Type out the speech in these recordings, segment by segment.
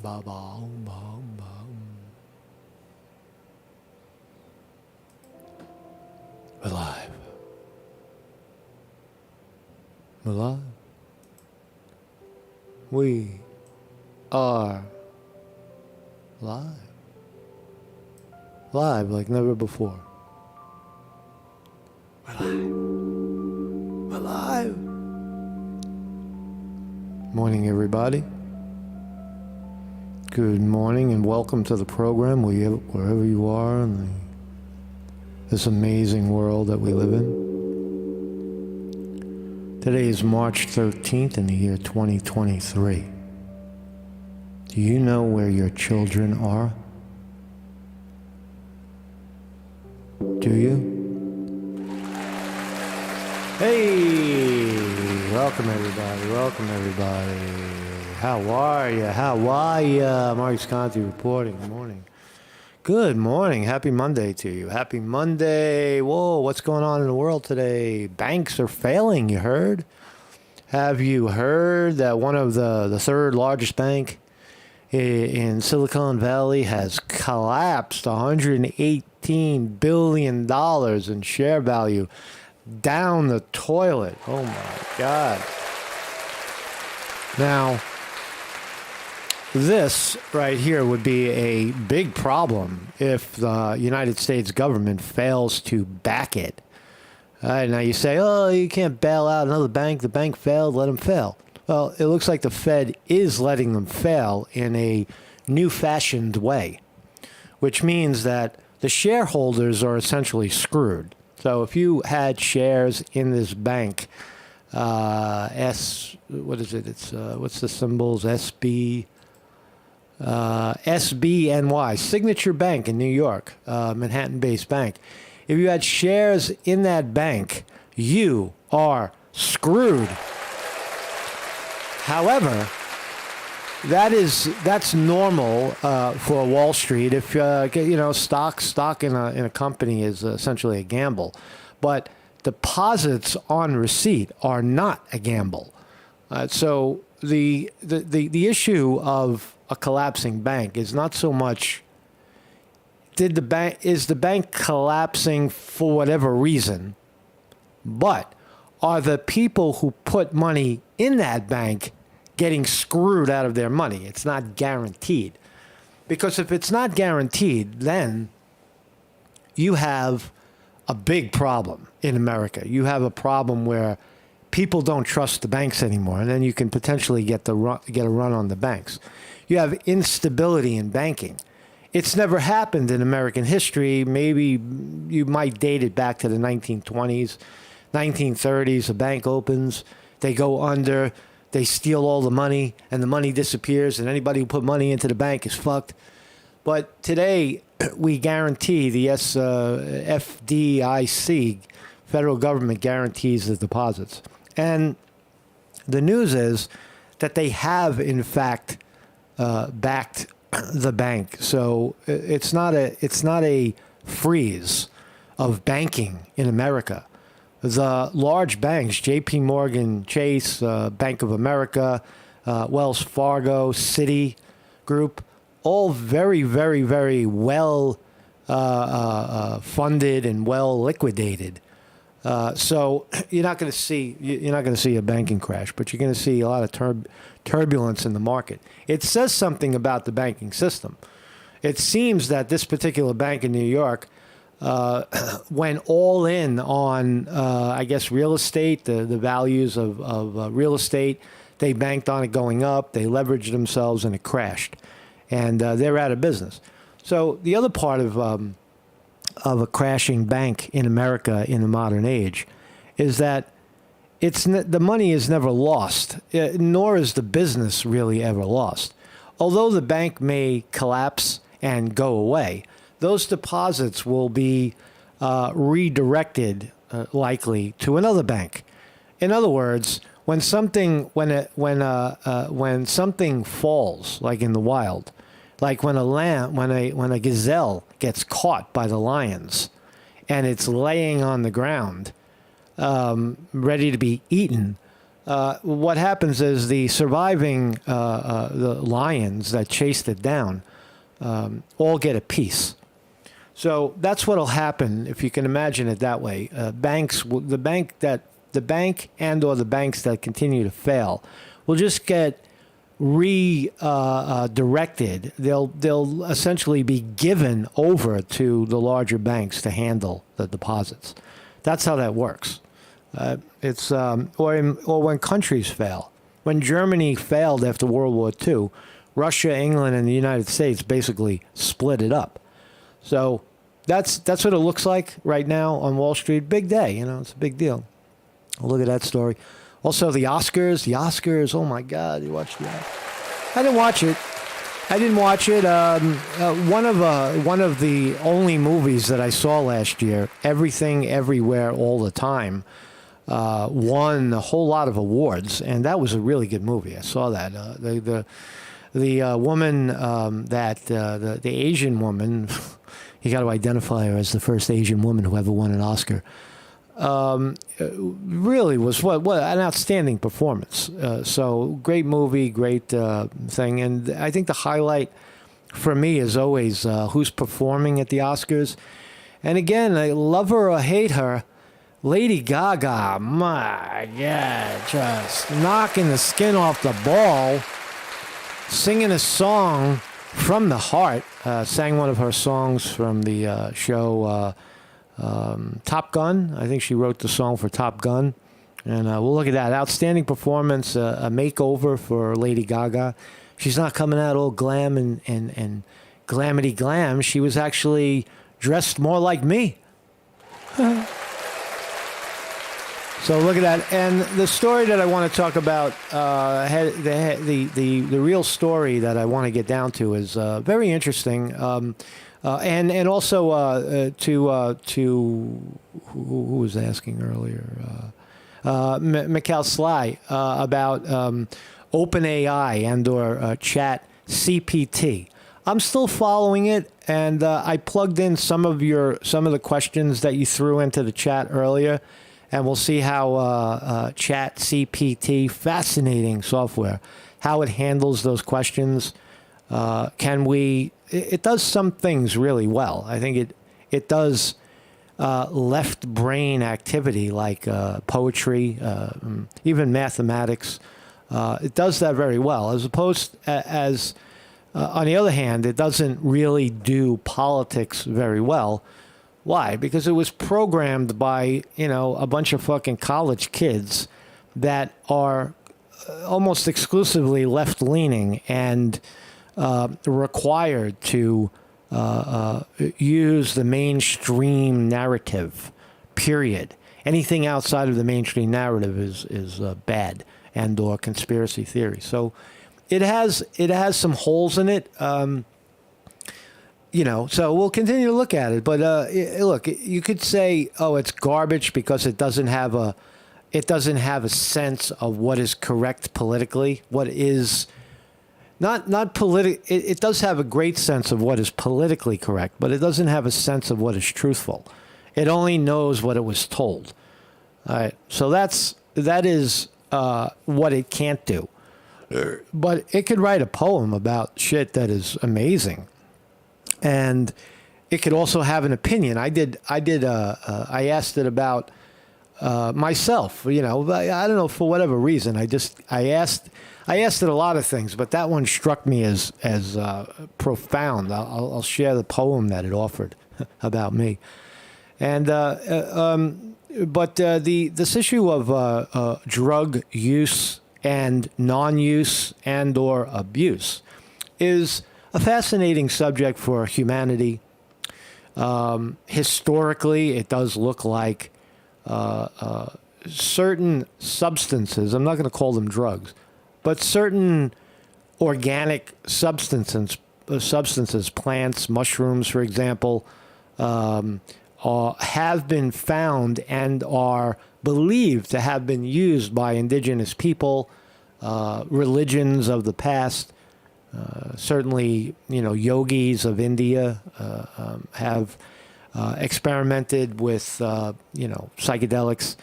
ba ba ba ba. We're live. We're live. We are live. Live like never before. We're live. We're live. Morning, everybody. Good morning and welcome to the program wherever you are in this amazing world that we live in. Today is March 13th in the year 2023. Do you know where your children are? Do you? Hey! Welcome everybody, welcome everybody. How are you? How are you? Mark Conti reporting. Good morning. Good morning. Happy Monday to you. Happy Monday. Whoa, what's going on in the world today? Banks are failing, you heard? Have you heard that one of the third largest bank in Silicon Valley has collapsed $118 billion in share value down the toilet? Oh my God. Now, this right here would be a big problem if the United States government fails to back it. Now you say, oh, you can't bail out another bank. The bank failed, let them fail. Well, it looks like the Fed is letting them fail in a new-fashioned way, which means that the shareholders are essentially screwed. So if you had shares in this bank, what is it? It's what's the symbols? SBNY, Signature Bank in New York, Manhattan-based bank. If you had shares in that bank, you are screwed. However, that's normal for Wall Street. If stock in a company is essentially a gamble, but deposits on receipt are not a gamble. So the issue of a collapsing bank is not so much is the bank collapsing for whatever reason, but are the people who put money in that bank getting screwed out of their money? It's not guaranteed. Because if it's not guaranteed, then you have a big problem in America. You have a problem where people don't trust the banks anymore, and then you can potentially get a run on the banks. You have instability in banking. It's never happened in American history. Maybe you might date it back to the 1920s, 1930s. A bank opens, they go under, they steal all the money, and the money disappears, and anybody who put money into the bank is fucked. But today, we guarantee the FDIC, federal government guarantees the deposits. And the news is that they have, in fact, backed the bank. So it's not a freeze of banking in America. The large banks, J.P. Morgan, Chase, Bank of America, Wells Fargo, Citi Group, all very, very, very well funded and well liquidated. So you're not going to see a banking crash, but you're going to see a lot of turbulence in the market. It says something about the banking system. It seems that this particular bank in New York went all in on, I guess, real estate, the values of real estate. They banked on it going up. They leveraged themselves, and it crashed. And they're out of business. So the other part of a crashing bank in America in the modern age is that the money is never lost, nor is the business really ever lost. Although the bank may collapse and go away, those deposits will be redirected likely to another bank. In other words, when something falls, like in the wild, like when a gazelle gets caught by the lions, and it's laying on the ground, ready to be eaten, what happens is the surviving the lions that chased it down all get a piece. So that's what'll happen if you can imagine it that way. The bank and or the banks that continue to fail will just get redirected. They'll essentially be given over to the larger banks to handle the deposits. That's how that works. Or when countries fail. When Germany failed after World War II, Russia, England, and the United States basically split it up. So that's what it looks like right now on Wall Street. Big day, it's a big deal. Look at that story. Also, the Oscars. Oh my God, you watched that? I didn't watch it. One of the only movies that I saw last year, Everything, Everywhere, All the Time, won a whole lot of awards, and that was a really good movie. I saw that. The woman the Asian woman, you got to identify her as the first Asian woman who ever won an Oscar. Really was what an outstanding performance. So great movie, great thing, and I think the highlight for me is always who's performing at the Oscars. And again, I love her or hate her, Lady Gaga. My God, just knocking the skin off the ball, singing a song from the heart. Sang one of her songs from the show. Top Gun. I think she wrote the song for Top Gun. And we'll look at that. Outstanding performance, a makeover for Lady Gaga. She's not coming out all glam and glamity glam. She was actually dressed more like me. So look at that. And the story that I want to talk about, the real story that I want to get down to is very interesting. And also to who was asking earlier, Mikhail Sly about OpenAI and or Chat CPT. I'm still following it, and I plugged in some of the questions that you threw into the chat earlier, and we'll see how Chat CPT, fascinating software, how it handles those questions. It does some things really well. I think it does left brain activity like poetry, even mathematics. It does that very well. As opposed as on the other hand, it doesn't really do politics very well. Why? Because it was programmed by a bunch of fucking college kids that are almost exclusively left leaning and required to use the mainstream narrative, period. Anything outside of the mainstream narrative is bad and or conspiracy theory. So it has some holes in it, so we'll continue to look at it. But look, you could say, oh, it's garbage because it doesn't have a sense of what is correct politically, what is not political. It does have a great sense of what is politically correct, but it doesn't have a sense of what is truthful. It only knows what it was told. All right, so that is what it can't do. But it could write a poem about shit that is amazing, and it could also have an opinion. I asked it about myself. I don't know, for whatever reason. I asked it a lot of things, but that one struck me as profound. I'll share the poem that it offered about me, and but this issue of drug use and non-use and or abuse is a fascinating subject for humanity. Historically, it does look like certain substances, I'm not going to call them drugs, but certain organic substances, plants, mushrooms, for example, have been found and are believed to have been used by indigenous people, religions of the past. Certainly, yogis of India have experimented with, psychedelics.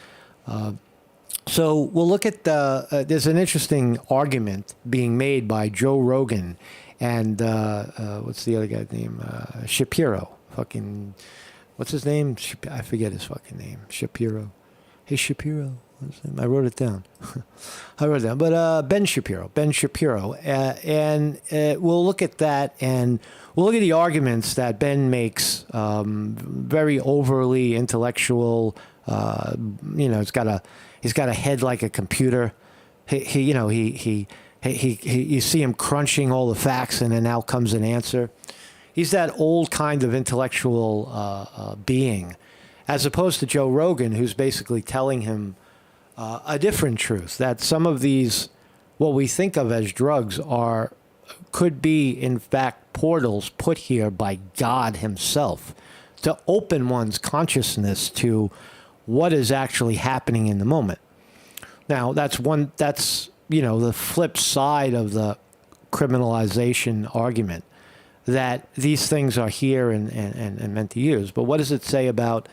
So we'll look at there's an interesting argument being made by Joe Rogan and what's the other guy's name? Shapiro. Fucking, what's his name? I forget his fucking name. Shapiro. Hey, Shapiro. What's his name? I wrote it down. I wrote it down. But Ben Shapiro. And we'll look at that, and we'll look at the arguments that Ben makes, very overly intellectual. He's got a head like a computer. You see him crunching all the facts, and then out comes an answer. He's that old kind of intellectual being, as opposed to Joe Rogan, who's basically telling him a different truth, that some of these, what we think of as drugs, could be, in fact, portals put here by God himself to open one's consciousness to what is actually happening in the moment. Now, that's the flip side of the criminalization argument, that these things are here and meant to use. But what does it say about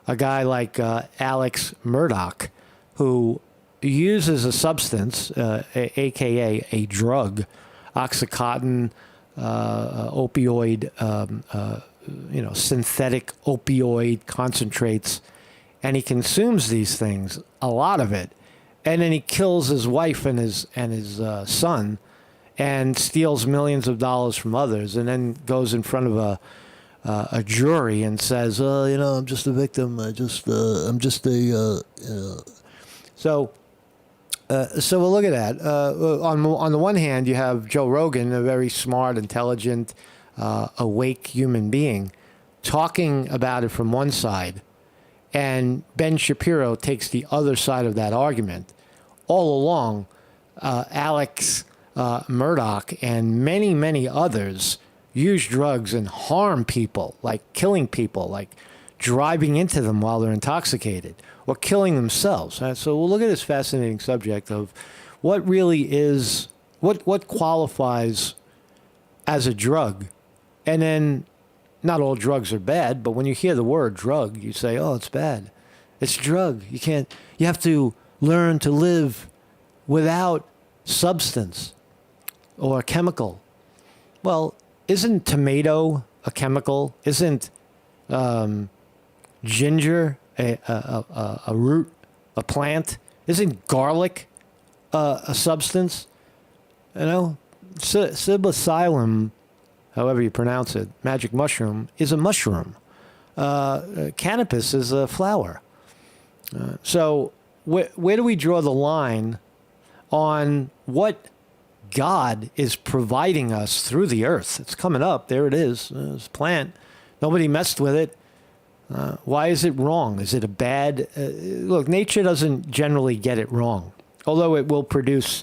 a guy like Alex Murdaugh, who uses a substance, aka a drug, Oxycontin, opioid, synthetic opioid concentrates, and he consumes these things, a lot of it, and then he kills his wife and his son, and steals millions of dollars from others, and then goes in front of a jury and says, I'm just a victim. So we'll look at that. On the one hand, you have Joe Rogan, a very smart, intelligent, awake human being, talking about it from one side, and Ben Shapiro takes the other side of that argument. All along, Alex Murdaugh and many, many others use drugs and harm people, like killing people, like driving into them while they're intoxicated, or killing themselves. So we'll look at this fascinating subject of what really is, what qualifies as a drug. And then, not all drugs are bad, but when you hear the word drug, you say, oh, it's bad. It's a drug. You have to learn to live without substance or a chemical. Well, isn't tomato a chemical? Isn't ginger a root, a plant? Isn't garlic a substance? Psilocybin, however you pronounce it, magic mushroom, is a mushroom. Cannabis is a flower. So where do we draw the line on what God is providing us through the earth? It's coming up. There it is. It's a plant. Nobody messed with it. Why is it wrong? Is it a bad... look, nature doesn't generally get it wrong. Although it will produce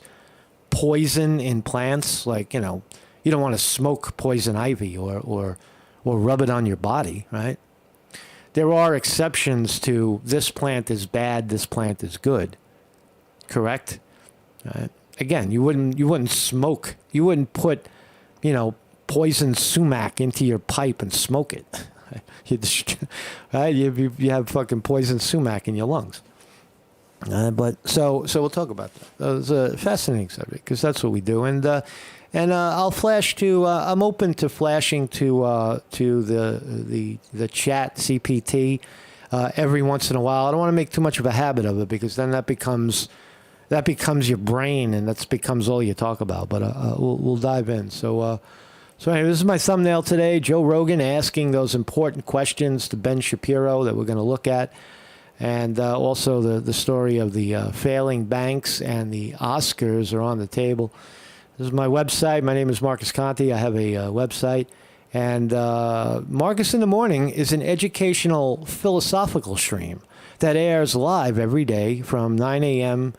poison in plants. Like, you don't want to smoke poison ivy or rub it on your body, right? There are exceptions to this plant is bad, this plant is good. Correct? Right? Again, you wouldn't smoke. You wouldn't put, poison sumac into your pipe and smoke it. Right? You have fucking poison sumac in your lungs. But so we'll talk about that. It's a fascinating subject because that's what we do. And I'll flash to. I'm open to flashing to the chat CPT every once in a while. I don't want to make too much of a habit of it because then that becomes your brain and that becomes all you talk about. But we'll dive in. So anyway, this is my thumbnail today. Joe Rogan asking those important questions to Ben Shapiro that we're going to look at. And also the story of the failing banks and the Oscars are on the table. This is my website. My name is Marcus Conte. I have a website. And Marcus in the Morning is an educational philosophical stream that airs live every day from 9 a.m.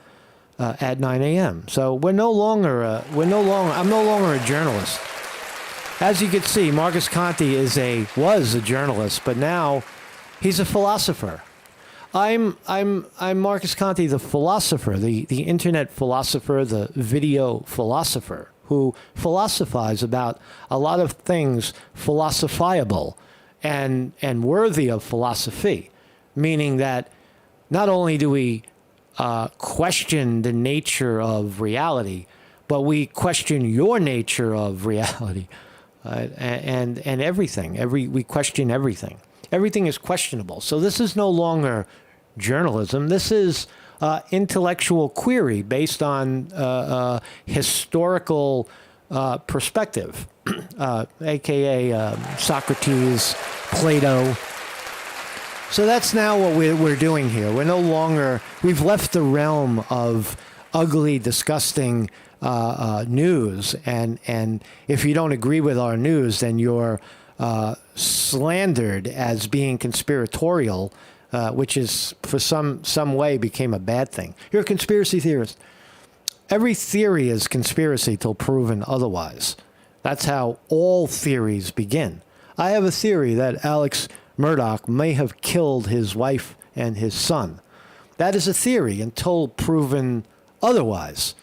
At 9 a.m. So I'm no longer a journalist. As you can see, Marcus Conte was a journalist, but now he's a philosopher. I'm Marcus Conte, the philosopher, the internet philosopher, the video philosopher, who philosophize about a lot of things philosophiable and worthy of philosophy, meaning that not only do we question the nature of reality, but we question your nature of reality, and everything. We question everything. Everything is questionable. So this is no longer journalism. This is intellectual query based on historical perspective, aka Socrates, Plato. So that's now what we're doing here. We're no longer, we've left the realm of ugly, disgusting news. And if you don't agree with our news, then you're slandered as being conspiratorial, which is for some way became a bad thing. You're a conspiracy theorist. Every theory is conspiracy till proven otherwise. That's how all theories begin. I have a theory that Alex Murdaugh may have killed his wife and his son. That is a theory until proven otherwise.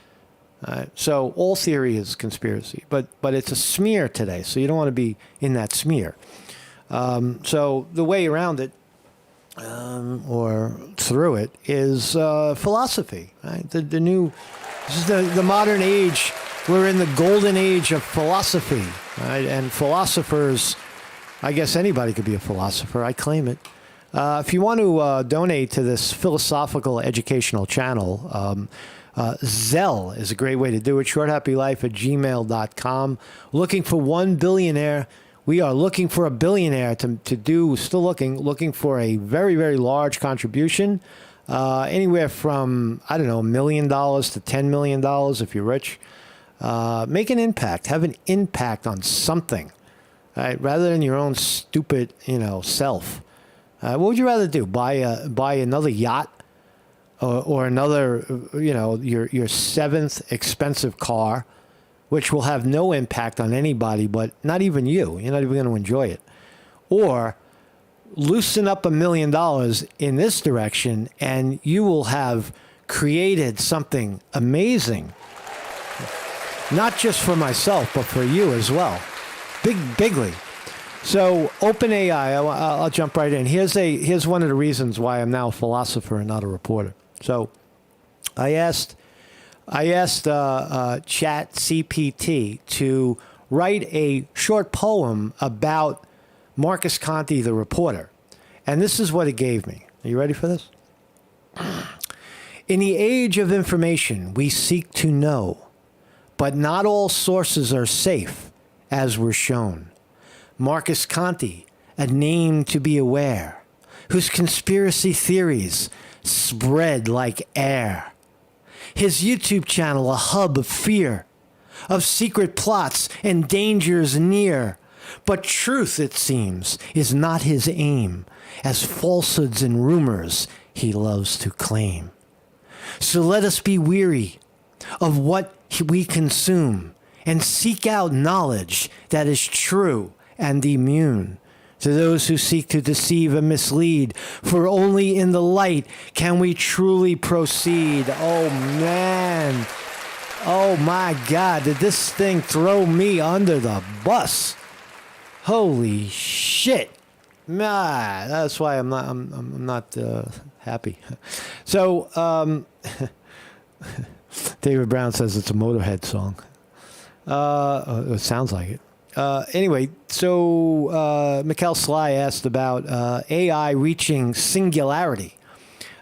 So all theory is conspiracy, but it's a smear today, so you don't want to be in that smear. So the way around it, or through it, is philosophy. Right? This is the modern age. We're in the golden age of philosophy, right? And philosophers, I guess anybody could be a philosopher. I claim it. If you want to donate to this philosophical educational channel, Zelle is a great way to do it. shorthappylife@gmail.com. Looking for one billionaire. We are looking for a billionaire to do, still looking for a very, very large contribution. Anywhere from, I don't know, $1 million to $10 million if you're rich. Make an impact. Have an impact on something. Right? Rather than your own stupid, self. What would you rather do? Buy another yacht? Or another, your seventh expensive car, which will have no impact on anybody, but not even you. You're not even going to enjoy it. Or loosen up $1 million in this direction, and you will have created something amazing. Not just for myself, but for you as well. Bigly. So OpenAI, I'll jump right in. Here's one of the reasons why I'm now a philosopher and not a reporter. So I asked ChatGPT to write a short poem about Marcus Conte, the reporter. And this is what it gave me. Are you ready for this? In the age of information, we seek to know, but not all sources are safe, as we're shown. Marcus Conte, a name to be aware, whose conspiracy theories spread like air. His YouTube channel, a hub of fear, of secret plots and dangers near. But truth, it seems, is not his aim, as falsehoods and rumors he loves to claim. So let us be weary of what we consume and seek out knowledge that is true and immune to those who seek to deceive and mislead, for only in the light can we truly proceed. Oh, man. Oh, my God. Did this thing throw me under the bus? Holy shit. Nah, that's why I'm not happy. So, David Brown says it's a Motorhead song. It sounds like it. Anyway, so Mikkel Sly asked about AI reaching singularity.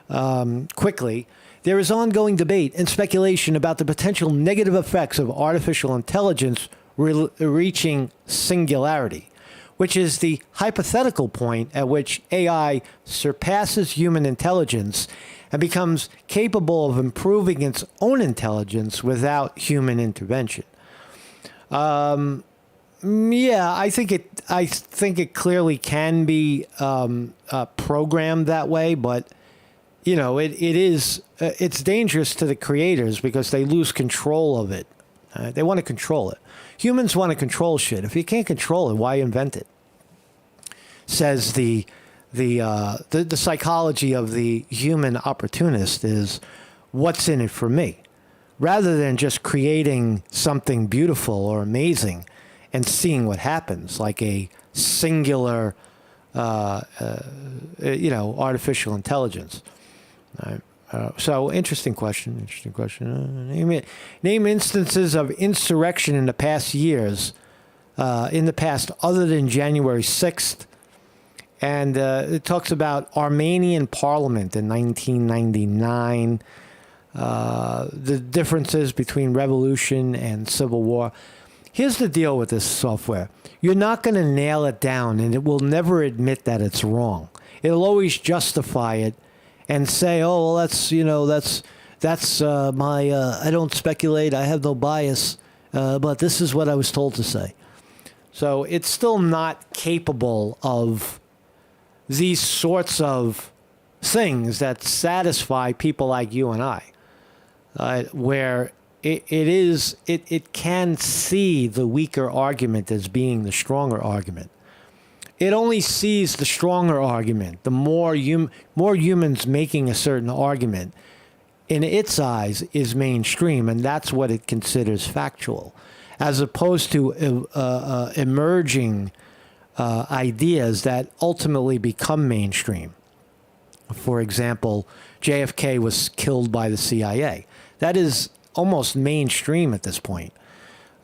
Quickly, there is ongoing debate and speculation about the potential negative effects of artificial intelligence reaching singularity, which is the hypothetical point at which AI surpasses human intelligence and becomes capable of improving its own intelligence without human intervention. Yeah, I think it clearly can be programmed that way, but it's dangerous to the creators because they lose control of it. They want to control it. Humans want to control shit. If you can't control it, why invent it? Says the psychology of the human opportunist is, what's in it for me? Rather than just creating something beautiful or amazing and seeing what happens, like a singular, artificial intelligence. So interesting question. Interesting question. Name instances of insurrection in the past years. In the past, other than January 6th. And it talks about Armenian Parliament in 1999, the differences between revolution and civil war. Here's the deal with this software. You're not going to nail it down, and it will never admit that it's wrong. It'll always justify it and say, oh, well, that's my, I don't speculate, I have no bias, but this is what I was told to say. So it's still not capable of these sorts of things that satisfy people like you and I, where it can see the weaker argument as being the stronger argument. It only sees the stronger argument. The more humans making a certain argument, in its eyes, is mainstream, and that's what it considers factual, as opposed to emerging ideas that ultimately become mainstream. For example, JFK was killed by the CIA. That is almost mainstream at this point.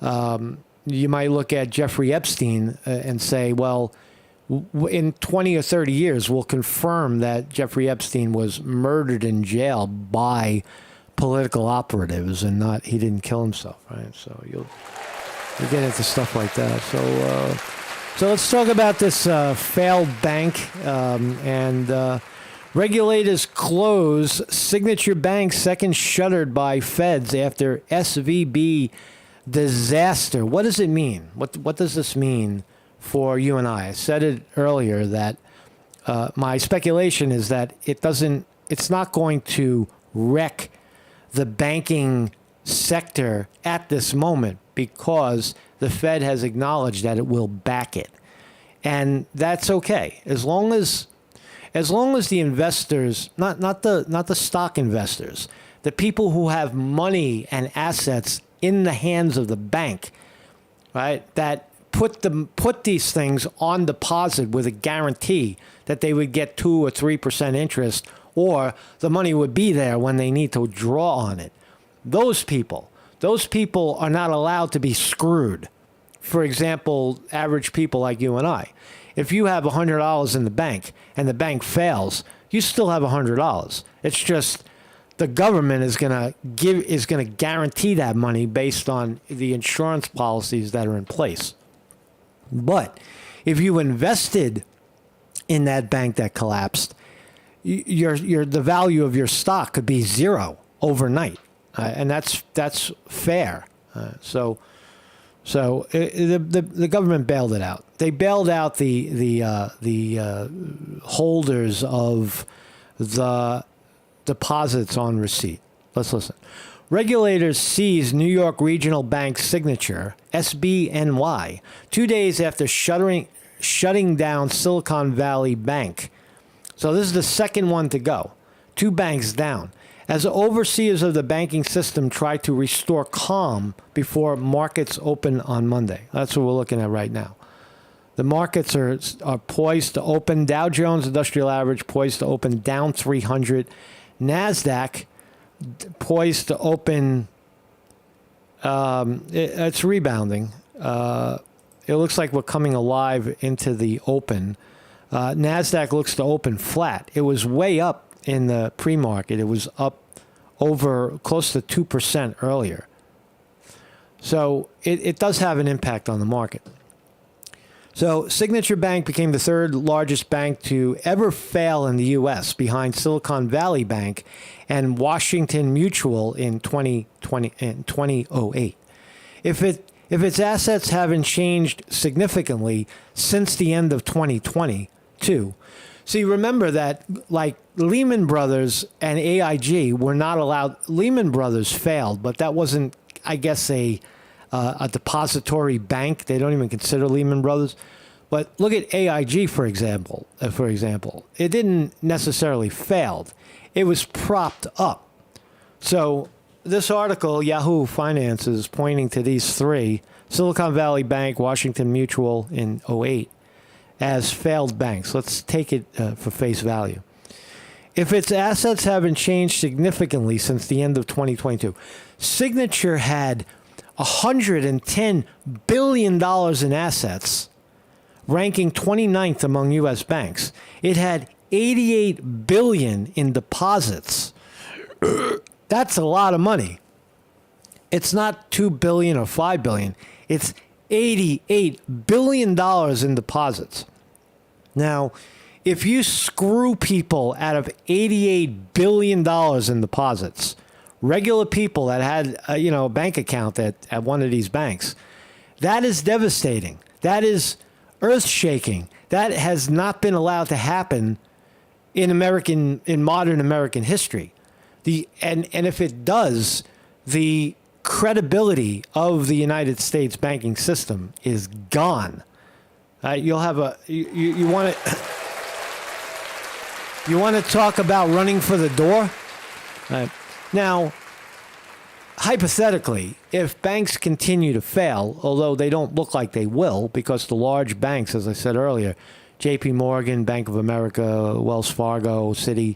You might look at Jeffrey Epstein and say, well, in 20 or 30 years, we'll confirm that Jeffrey Epstein was murdered in jail by political operatives and not, he didn't kill himself, right? So you'll get into stuff like that. So let's talk about this failed bank and regulators close Signature Bank, second shuttered by feds after SVB disaster. What does it mean? What does this mean for you and I said it earlier that my speculation is that it's not going to wreck the banking sector at this moment because the Fed has acknowledged that it will back it. And that's okay. As long as the investors, not the stock investors, the people who have money and assets in the hands of the bank, right, that put these things on deposit with a guarantee that they would get 2 or 3% interest, or the money would be there when they need to draw on it. Those people are not allowed to be screwed. For example, average people like you and I. If you have $100 in the bank and the bank fails, you still have $100. It's just the government is going to guarantee that money based on the insurance policies that are in place. But if you invested in that bank that collapsed, the value of your stock could be zero overnight, and that's fair. So the government bailed it out. They bailed out the holders of the deposits on receipt. Let's listen. Regulators seize New York Regional Bank Signature, SBNY, 2 days after shutting down Silicon Valley Bank. So this is the second one to go. 2 banks down. As overseers of the banking system try to restore calm before markets open on Monday. That's what we're looking at right now. The markets are poised to open. Dow Jones Industrial Average poised to open down 300. NASDAQ poised to open. It's rebounding. It looks like we're coming alive into the open. NASDAQ looks to open flat. It was way up in the pre-market. It was up over close to 2% earlier. So it does have an impact on the market. So Signature Bank became the third largest bank to ever fail in the U.S. behind Silicon Valley Bank and Washington Mutual in 2008. If its assets haven't changed significantly since the end of 2022. See, remember that like Lehman Brothers and AIG were not allowed. Lehman Brothers failed, but that wasn't, I guess, a depository bank. They don't even consider Lehman Brothers. But look at AIG, for example. It didn't necessarily failed. It was propped up. So this article, Yahoo Finance, is pointing to these three, Silicon Valley Bank, Washington Mutual in '08, as failed banks. Let's take it for face value. if its assets haven't changed significantly since the end of 2022. Signature had $110 billion in assets, ranking 29th among U.S. banks. It had $88 billion in deposits. That's a lot of money. It's not $2 billion or $5 billion. It's $88 billion in deposits. Now, if you screw people out of $88 billion in deposits, regular people that had a bank account at one of these banks, that is devastating. That is earth-shaking. That has not been allowed to happen in modern American history. And if it does, the credibility of the United States banking system is gone. You'll have you want to talk about running for the door? Now, hypothetically, if banks continue to fail, although they don't look like they will, because the large banks, as I said earlier, J.P. Morgan, Bank of America, Wells Fargo, Citi,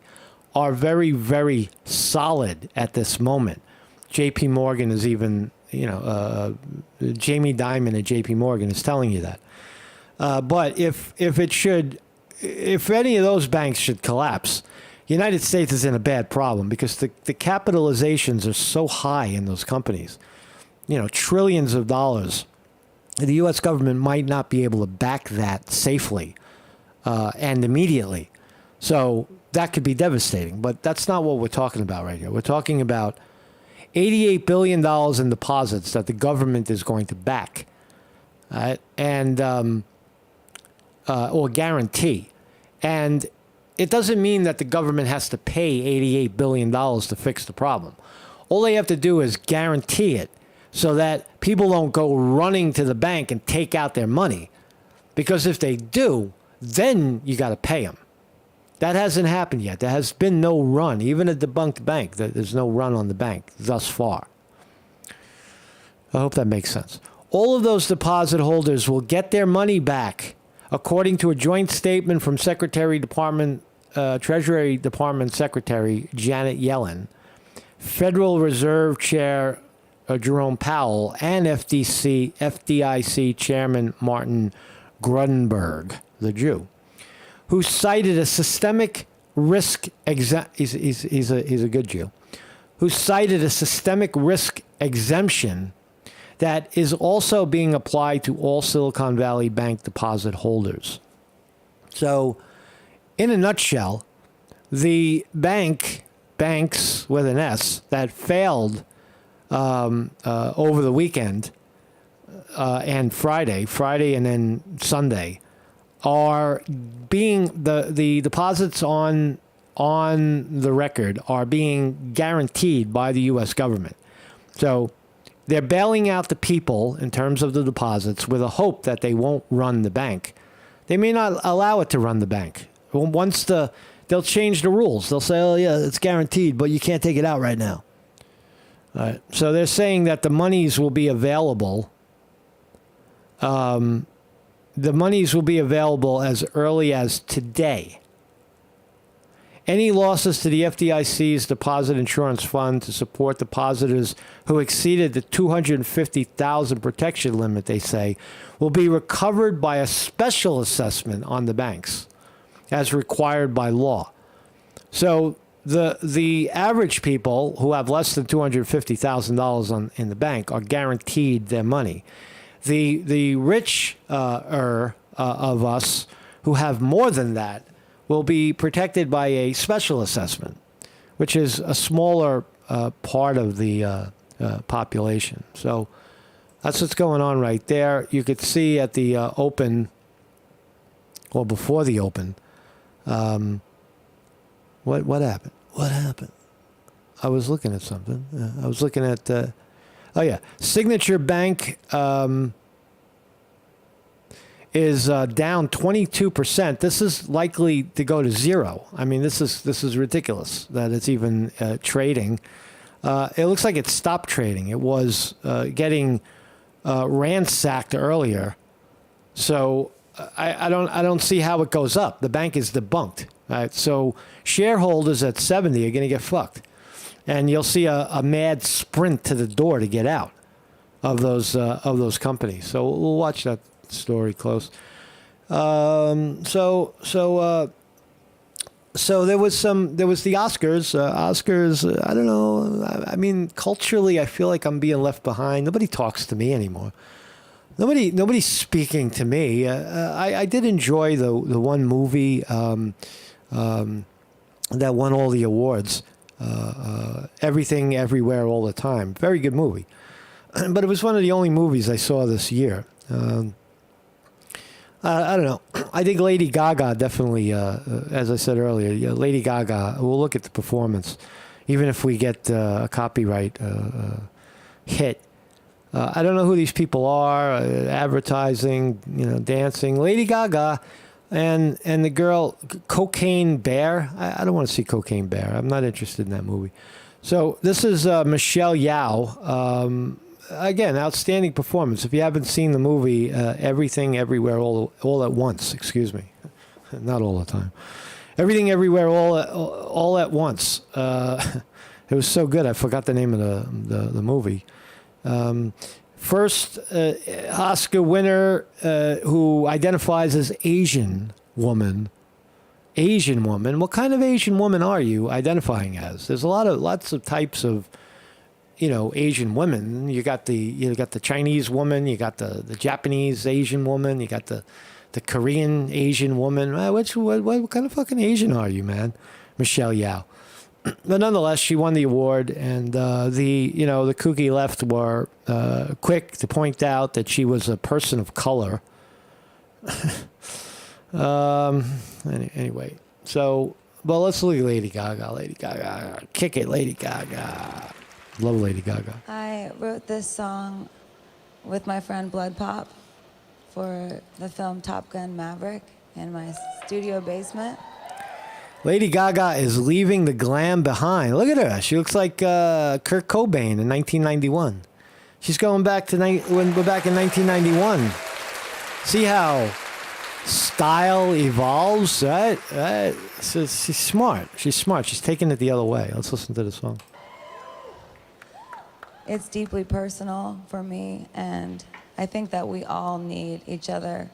are very, very solid at this moment. J.P. Morgan is even, Jamie Dimon at J.P. Morgan is telling you that. But if any of those banks should collapse, the United States is in a bad problem because the capitalizations are so high in those companies, trillions of dollars. The U.S. government might not be able to back that safely and immediately. So that could be devastating. But that's not what we're talking about right here. We're talking about $88 billion in deposits that the government is going to back or guarantee. And it doesn't mean that the government has to pay $88 billion to fix the problem. All they have to do is guarantee it so that people don't go running to the bank and take out their money. Because if they do, then you got to pay them. That hasn't happened yet. There has been no run, even a debunked bank. There's no run on the bank thus far. I hope that makes sense. All of those deposit holders will get their money back, according to a joint statement from Treasury Department Secretary Janet Yellen, Federal Reserve Chair Jerome Powell, and FDIC Chairman Martin Gruenberg, the Jew, who cited a systemic risk he's a good Jew, who cited a systemic risk exemption that is also being applied to all Silicon Valley Bank deposit holders. So, in a nutshell, the banks with an S that failed over the weekend and Friday and then Sunday are being the deposits on the record are being guaranteed by the U.S. government. So they're bailing out the people in terms of the deposits with a hope that they won't run the bank. They may not allow it to run the bank. They'll change the rules. They'll say, oh, yeah, it's guaranteed, but you can't take it out right now. So they're saying that the monies will be available. The monies will be available as early as today. Any losses to the FDIC's deposit insurance fund to support depositors who exceeded the $250,000 protection limit, they say, will be recovered by a special assessment on the banks, as required by law. So the average people who have less than $250,000 in the bank are guaranteed their money. The rich of us who have more than that will be protected by a special assessment, which is a smaller part of the population. So that's what's going on right there. You could see at the open, or before the open, what happened? What happened? I was looking at something. I was looking at, Signature Bank is down 22%. This is likely to go to zero. I mean, this is ridiculous that it's even trading. It looks like it stopped trading. It was getting ransacked earlier. So I don't see how it goes up. The bank is debunked. Right? So shareholders at 70 are going to get fucked. And you'll see a mad sprint to the door to get out of those companies. So we'll watch that story close. So there was the Oscars. Oscars, I don't know. I mean, culturally, I feel like I'm being left behind. Nobody talks to me anymore. Nobody's speaking to me. I did enjoy the one movie that won all the awards. Everything, Everywhere, All the Time. Very good movie. But it was one of the only movies I saw this year. I don't know. I think Lady Gaga definitely, as I said earlier, Lady Gaga, we'll look at the performance. Even if we get a copyright hit. I don't know who these people are, advertising, dancing. Lady Gaga and the girl, Cocaine Bear. I don't want to see Cocaine Bear. I'm not interested in that movie. So this is Michelle Yeoh. Again, outstanding performance. If you haven't seen the movie, Everything, Everywhere, all at Once. Excuse me, not all the time. Everything, Everywhere, all at once. It was so good. I forgot the name of the movie. First Oscar winner who identifies as Asian woman. Asian woman. What kind of Asian woman are you identifying as? There's lots of types of Asian women. You got the Chinese woman, you got the Japanese Asian woman, you got the Korean Asian woman. What kind of fucking Asian are you, man? Michelle Yeoh. But nonetheless, she won the award, and the kooky left were quick to point out that she was a person of color. Anyway, so let's look at Lady Gaga. Lady Gaga, kick it, Lady Gaga. Love Lady Gaga. I wrote this song with my friend Blood Pop for the film Top Gun Maverick in my studio basement. Lady Gaga is leaving the glam behind. Look at her. She looks like Kurt Cobain in 1991. She's going back to when we're back in 1991. See how style evolves, right? So she's smart. She's smart. She's taking it the other way. Let's listen to the song. It's deeply personal for me, and I think that we all need each other.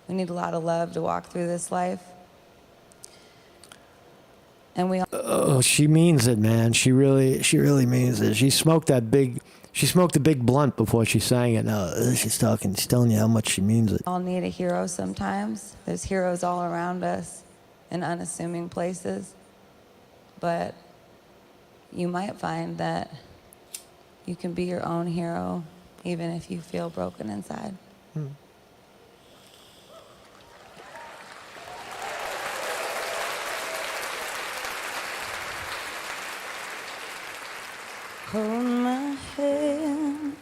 We need a lot of love to walk through this life. And we all... Oh, she means it, man. She really means it. She smoked a big blunt before she sang it. No, she's telling you how much she means it. all need a hero sometimes. There's heroes all around us in unassuming places. But you might find that you can be your own hero even if you feel broken inside. Hold my hand.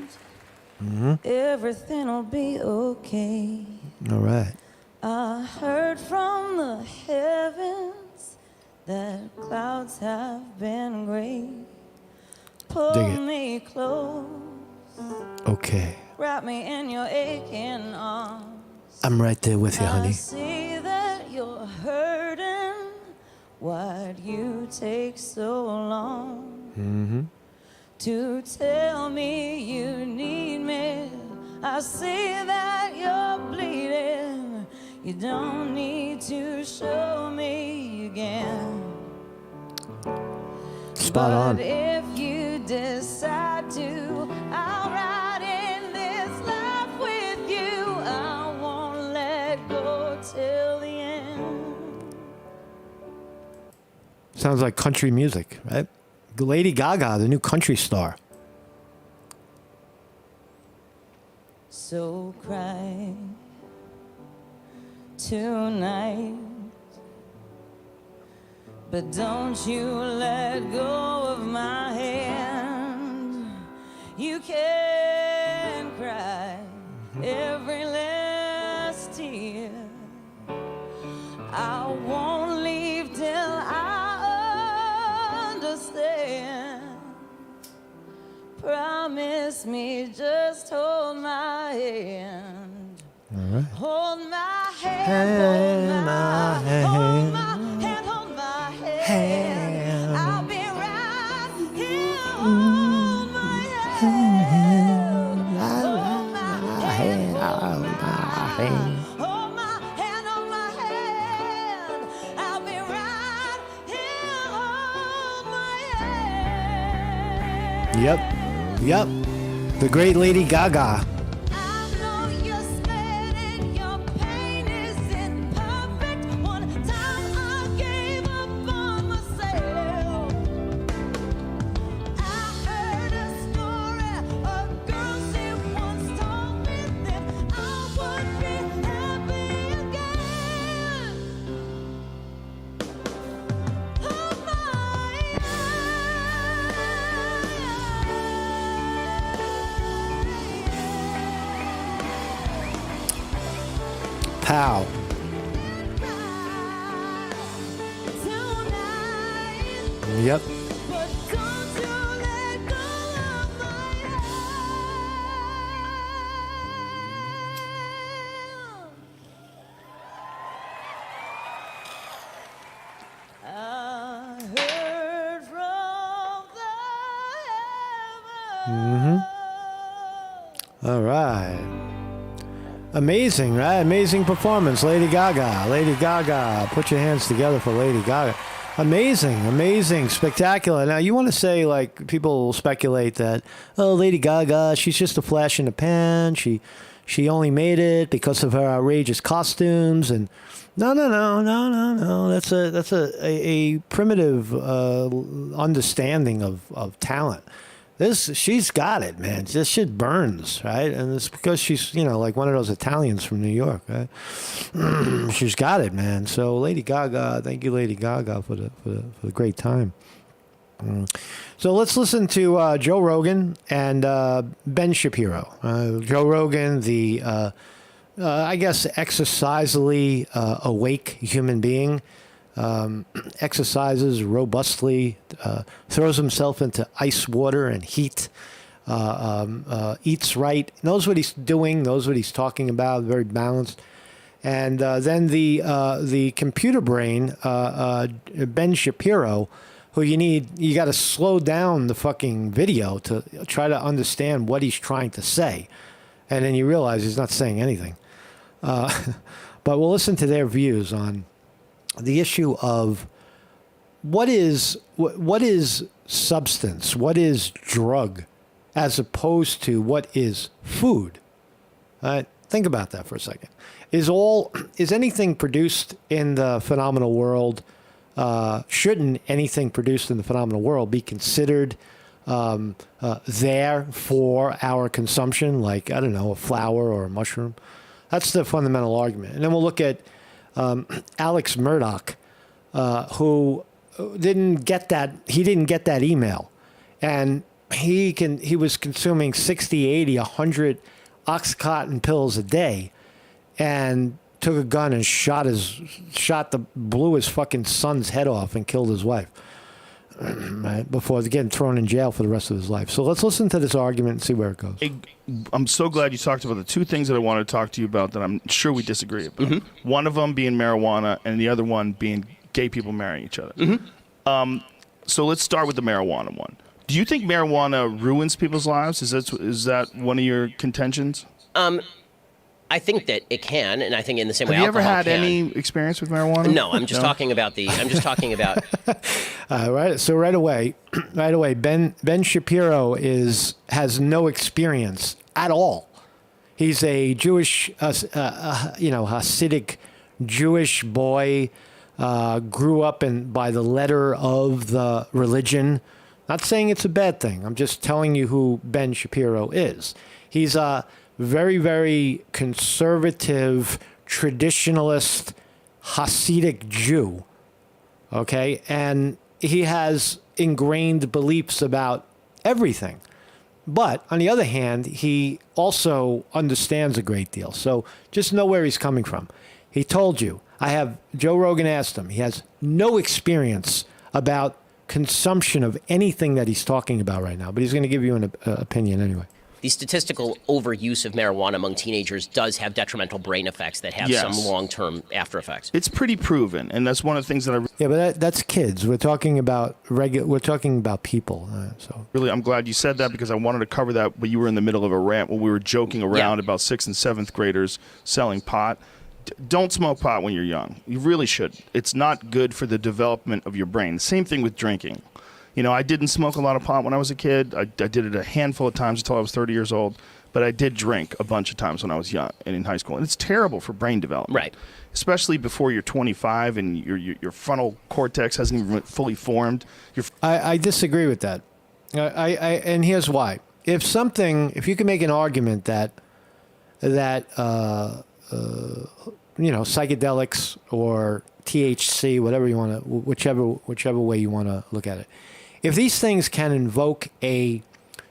Everything'll be okay. All right. I heard from the heavens that clouds have been gray. Pull me close. Okay. Wrap me in your aching arms. I'm right there with you, honey. I see that you're hurting. Why'd you take so long to tell me you need me? I see that you're bleeding. You don't need to show me again. Spot on. But if you decide to, I'll ride in this life with you. I won't let go till the end. Sounds like country music, right? Lady Gaga, the new country star. So cry tonight, but don't you let go of my hand. You can cry every last tear. I won't leave till I understand. Promise me, just hold my hand. All right. Hold my hand, hold my hand. Hold my hand on my hand. I'll be right here. Hold my hand. Yep. The great Lady Gaga. I know you're scared and your pain isn't perfect. One time I gave up on myself. I heard a story. A girl, she once told me that I would be happy again. Hold my Pow. tonight. Yep. But don't you let go of my hand. I heard from the heavens. All right. Amazing, right? Amazing performance, Lady Gaga. Lady Gaga. Put your hands together for Lady Gaga. Amazing, spectacular. Now, you want to say, like, people speculate that, oh, Lady Gaga, she's just a flash in the pan. She only made it because of her outrageous costumes. And no. That's a primitive understanding of talent. She's got it, man. This shit burns, right? And it's because she's, like one of those Italians from New York, right? She's got it, man. So Lady Gaga, thank you, Lady Gaga, for the great time. So let's listen to Joe Rogan and Ben Shapiro. Joe Rogan, the I guess exercisely awake human being. Exercises robustly, throws himself into ice water and heat, eats right, knows what he's doing, knows what he's talking about, very balanced. And then the computer brain, Ben Shapiro, who you got to slow down the fucking video to try to understand what he's trying to say. And then you realize he's not saying anything. But we'll listen to their views on the issue of what is substance, what is drug, as opposed to what is food. Think about that for a second. Is anything produced in the phenomenal world? Shouldn't anything produced in the phenomenal world be considered there for our consumption? Like, I don't know, a flower or a mushroom. That's the fundamental argument. And then we'll look at Alex Murdaugh, who didn't get that email, and he was consuming 60, 80, 100 Oxycontin pills a day, and took a gun and blew his fucking son's head off and killed his wife, right, before getting thrown in jail for the rest of his life. So let's listen to this argument and see where it goes. I'm so glad you talked about the two things that I wanted to talk to you about that I'm sure we disagree about. Mm-hmm. One of them being marijuana and the other one being gay people marrying each other. Mm-hmm. So let's start with the marijuana one. Do you think marijuana ruins people's lives? Is that one of your contentions? I think that it can, and I think in the same way Have you ever alcohol had can. any experience with marijuana? No, I'm just talking about right. So right away, Ben Shapiro has no experience at all. He's a Jewish, Hasidic Jewish boy, grew up by the letter of the religion. Not saying it's a bad thing. I'm just telling you who Ben Shapiro is. He's a very, very conservative, traditionalist, Hasidic Jew, okay? And he has ingrained beliefs about everything. But on the other hand, he also understands a great deal. So just know where he's coming from. He told you, Joe Rogan asked him, he has no experience about consumption of anything that he's talking about right now, but he's going to give you an opinion anyway. the statistical overuse of marijuana among teenagers does have detrimental brain effects that have Yes. some long-term after effects. It's pretty proven, and that's one of the things that I Yeah, but that's kids. We're talking about We're talking about people. So really, I'm glad you said that because I wanted to cover that, but you were in the middle of a rant when we were joking around Yeah. about 6th and 7th graders selling pot. Don't smoke pot when you're young. You really should. It's not good for the development of your brain. Same thing with drinking. You know, I didn't smoke a lot of pot when I was a kid. I did it a handful of times until I was 30 years old. But I did drink a bunch of times when I was young and in high school. And it's terrible for brain development. Right. Especially before you're 25 and your frontal cortex hasn't even fully formed. I disagree with that. And here's why. If you can make an argument that psychedelics or THC, whatever you want to, whichever way you want to look at it. If these things can invoke a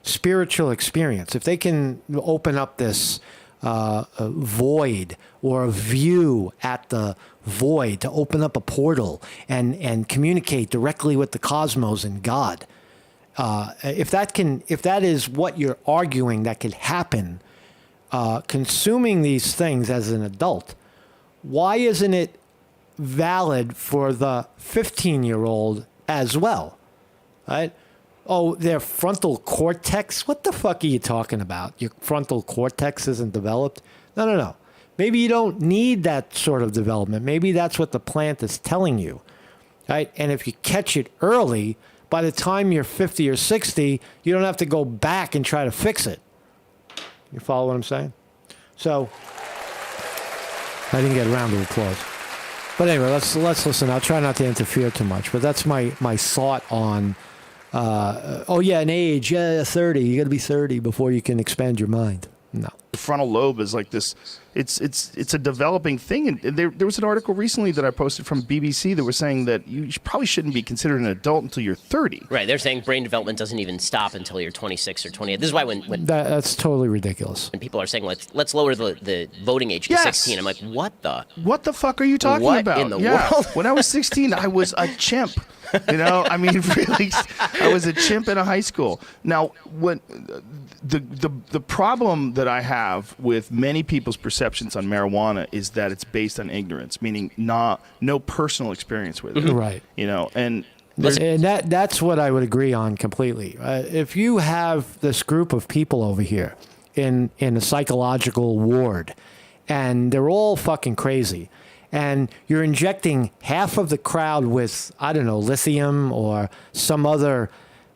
spiritual experience, if they can open up this a void or a view at the void to open up a portal and communicate directly with the cosmos and God, if that is what you're arguing that could happen, consuming these things as an adult, why isn't it valid for the 15-year-old as well? Right? Oh, their frontal cortex? What the fuck are you talking about? Your frontal cortex isn't developed? No. Maybe you don't need that sort of development. Maybe that's what the plant is telling you. Right? And if you catch it early, by the time you're 50 or 60, you don't have to go back and try to fix it. You follow what I'm saying? So, I didn't get a round of applause. But anyway, let's listen. I'll try not to interfere too much, but that's my thought on, an age, 30. You got to be 30 before you can expand your mind. No. The frontal lobe is like this. It's a developing thing. And there was an article recently that I posted from BBC that was saying that you probably shouldn't be considered an adult until you're 30. Right. They're saying brain development doesn't even stop until you're 26 or 28. This is why when That's totally ridiculous. people are saying let's lower the voting age to Yes. 16, I'm like, what the fuck are you talking What about? in the world? When I was 16, I was a chimp. You know, I mean, really, I was a chimp in a high school. Now, what the problem that I have with many people's perceptions on marijuana is that it's based on ignorance, meaning no personal experience with it. Right. You know, and that's what I would agree on completely. If you have this group of people over here in a psychological ward, and they're all fucking crazy, and you're injecting half of the crowd with, I don't know, lithium or some other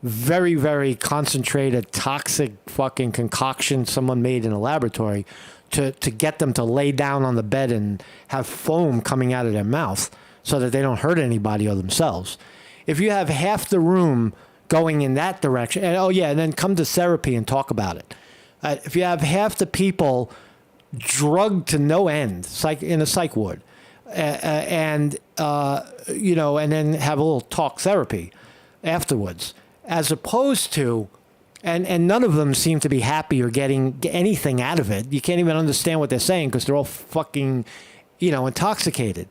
very, very concentrated, toxic fucking concoction someone made in a laboratory to get them to lay down on the bed and have foam coming out of their mouth so that they don't hurt anybody or themselves. If you have half the room going in that direction, and then come to therapy and talk about it. If you have half the people drugged to no end, in a psych ward, and then have a little talk therapy afterwards, as opposed to, and none of them seem to be happy or getting anything out of it. You can't even understand what they're saying because they're all fucking, intoxicated.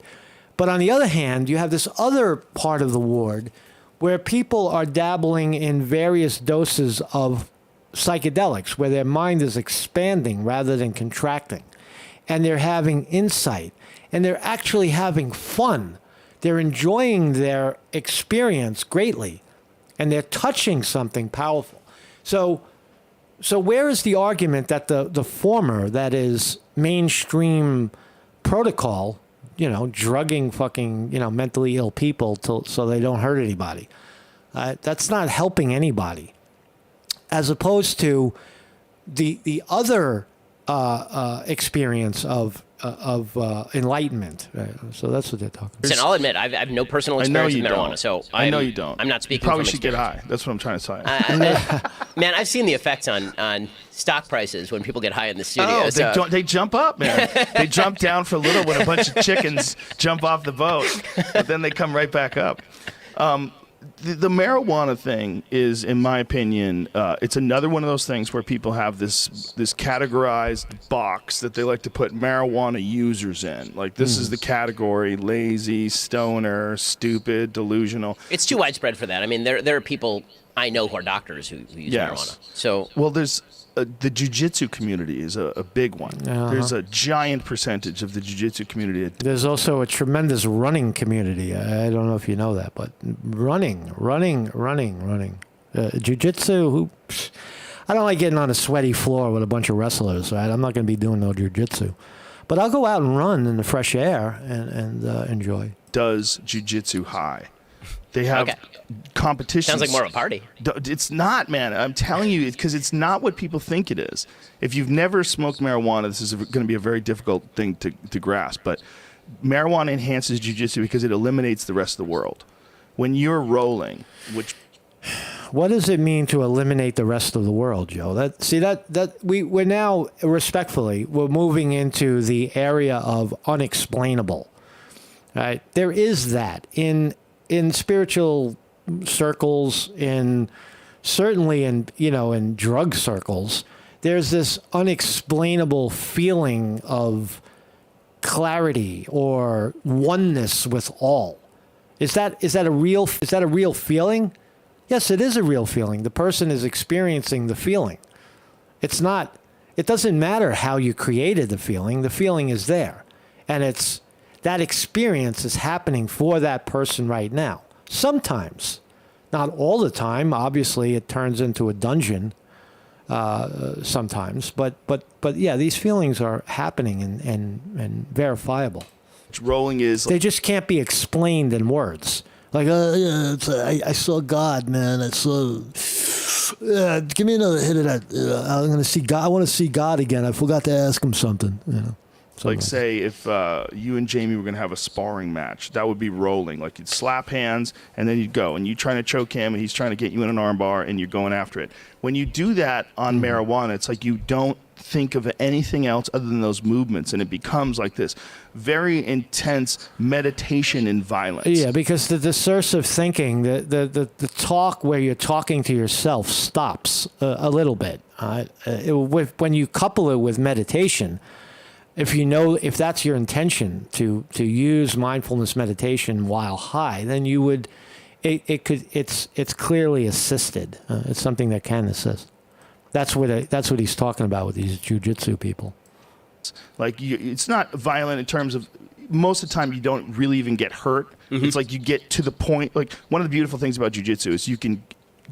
But on the other hand, you have this other part of the ward where people are dabbling in various doses of psychedelics, where their mind is expanding rather than contracting. And they're having insight. And they're actually having fun. They're enjoying their experience greatly. And they're touching something powerful. So where is the argument that the former, that is mainstream protocol, drugging fucking, mentally ill people so they don't hurt anybody? That's not helping anybody. As opposed to the other experience of enlightenment. So that's what they're talking about. Listen, I'll admit, I have no personal experience with marijuana, so I know you don't. I'm not speaking. You probably from should get experience. high. That's what I'm trying to say. Man, I've seen the effects on stock prices when people get high in the studio. Oh, so. they jump up, man. They jump down for a little when a bunch of chickens jump off the boat, but then they come right back up. The marijuana thing is, in my opinion, it's another one of those things where people have this categorized box that they like to put marijuana users in. Like, this is the category: lazy, stoner, stupid, delusional. It's too widespread for that. I mean, there are people I know who are doctors who use Yes. marijuana. So Well, there's the jiu-jitsu community is a big one. There's a giant percentage of the jiu-jitsu community. There's also a tremendous running community. I don't know if you know that, but running. Jiu-jitsu, I don't like getting on a sweaty floor with a bunch of wrestlers, right? I'm not going to be doing no jiu-jitsu. But I'll go out and run in the fresh air and enjoy. Does jiu-jitsu high. They have Okay. competitions. sounds like more of a party. It's not, man. I'm telling you, because it's not what people think it is. If you've never smoked marijuana, this is going to be a very difficult thing to grasp. But marijuana enhances jiu-jitsu because it eliminates the rest of the world. When you're rolling, which What does it mean to eliminate the rest of the world, Joe? We're now, respectfully, we're moving into the area of unexplainable. Right? There is that in spiritual circles, certainly in drug circles. There's this unexplainable feeling of clarity or oneness with all. Is that a real feeling? Yes, it is a real feeling. The person is experiencing the feeling. It doesn't matter how you created the feeling. The feeling is there. And that experience is happening for that person right now. Sometimes, not all the time. Obviously, it turns into a dungeon sometimes. But yeah, these feelings are happening and verifiable. rolling is They just can't be explained in words. Like, yeah, I saw God, man. I saw. Give me another hit of that. I'm gonna see God. I want to see God again. I forgot to ask him something. like, say, if you and Jamie were going to have a sparring match, that would be rolling. Like, you'd slap hands, and then you'd go. And you're trying to choke him, and he's trying to get you in an arm bar, and you're going after it. When you do that on marijuana, it's like you don't think of anything else other than those movements, and it becomes like this very intense meditation in violence. Yeah, because the discursive thinking, the talk where you're talking to yourself stops a little bit. When you couple it with meditation, if that's your intention to use mindfulness meditation while high, then you would, it's clearly assisted. It's something that can assist. That's what he's talking about with these jiu-jitsu people. Like, it's not violent in terms of, most of the time you don't really even get hurt. It's like you get to the point. Like, one of the beautiful things about jiu-jitsu is you can